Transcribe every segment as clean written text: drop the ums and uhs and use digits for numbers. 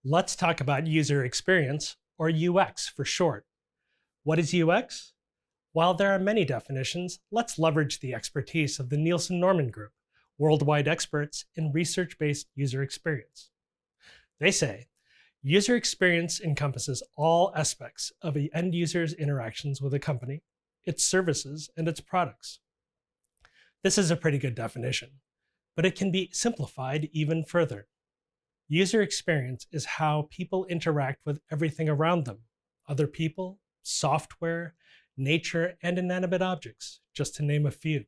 Let's talk about user experience, or UX for short. What is UX? While there are many definitions, let's leverage the expertise of the Nielsen Norman Group, worldwide experts in research-based user experience. They say, user experience encompasses all aspects of an end user's interactions with a company, its services, and its products. This is a pretty good definition, but it can be simplified even further. User experience is how people interact with everything around them, other people, software, nature, and inanimate objects, just to name a few.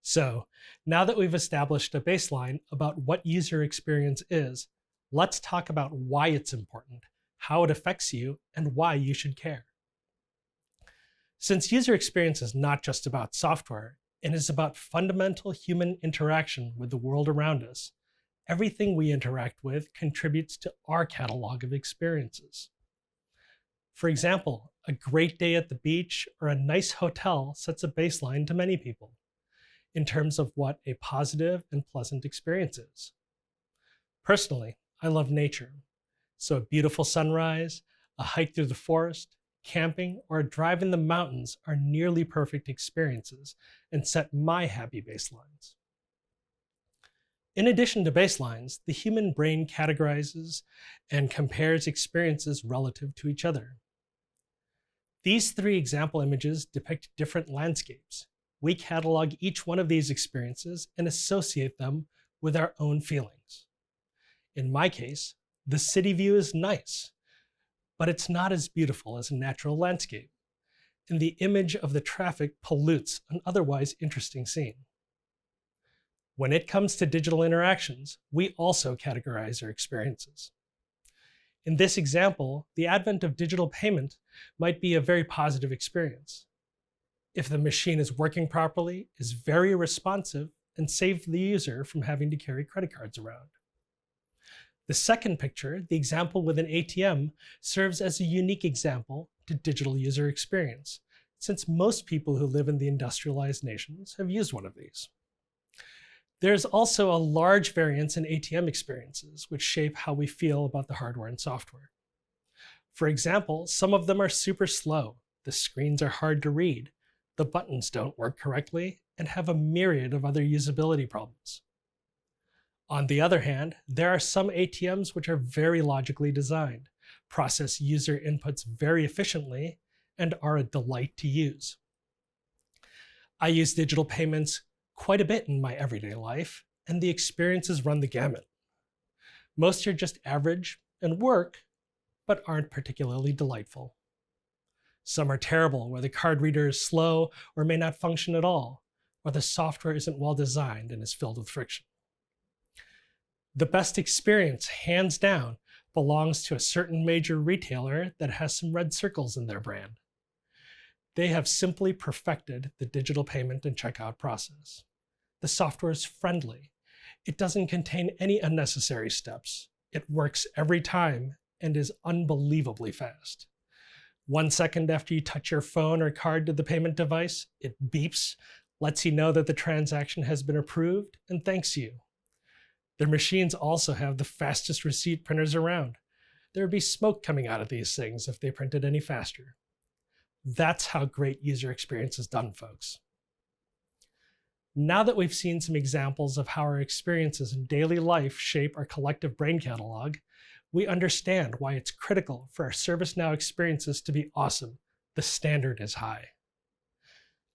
So, now that we've established a baseline about what user experience is, let's talk about why it's important, how it affects you, and why you should care. Since user experience is not just about software, it is about fundamental human interaction with the world around us. Everything we interact with contributes to our catalog of experiences. For example, a great day at the beach or a nice hotel sets a baseline to many people in terms of what a positive and pleasant experience is. Personally, I love nature, so a beautiful sunrise, a hike through the forest, camping, or a drive in the mountains are nearly perfect experiences and set my happy baselines. In addition to baselines, the human brain categorizes and compares experiences relative to each other. These three example images depict different landscapes. We catalog each one of these experiences and associate them with our own feelings. In my case, the city view is nice, but it's not as beautiful as a natural landscape, and the image of the traffic pollutes an otherwise interesting scene. When it comes to digital interactions, we also categorize our experiences. In this example, the advent of digital payment might be a very positive experience. If the machine is working properly, is very responsive, and saves the user from having to carry credit cards around. The second picture, the example with an ATM, serves as a unique example to digital user experience, since most people who live in the industrialized nations have used one of these. There's also a large variance in ATM experiences, which shape how we feel about the hardware and software. For example, some of them are super slow, the screens are hard to read, the buttons don't work correctly, and have a myriad of other usability problems. On the other hand, there are some ATMs which are very logically designed, process user inputs very efficiently, and are a delight to use. I use digital payments quite a bit in my everyday life, and the experiences run the gamut. Most are just average and work, but aren't particularly delightful. Some are terrible, where the card reader is slow or may not function at all, or the software isn't well designed and is filled with friction. The best experience, hands down, belongs to a certain major retailer that has some red circles in their brand. They have simply perfected the digital payment and checkout process. The software is friendly. It doesn't contain any unnecessary steps. It works every time and is unbelievably fast. 1 second after you touch your phone or card to the payment device, it beeps, lets you know that the transaction has been approved, and thanks you. Their machines also have the fastest receipt printers around. There would be smoke coming out of these things if they printed any faster. That's how great user experience is done, folks. Now that we've seen some examples of how our experiences in daily life shape our collective brain catalog, we understand why it's critical for our ServiceNow experiences to be awesome. The standard is high.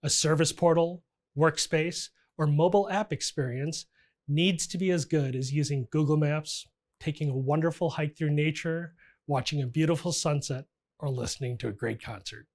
A service portal, workspace, or mobile app experience needs to be as good as using Google Maps, taking a wonderful hike through nature, watching a beautiful sunset, or listening to a great concert.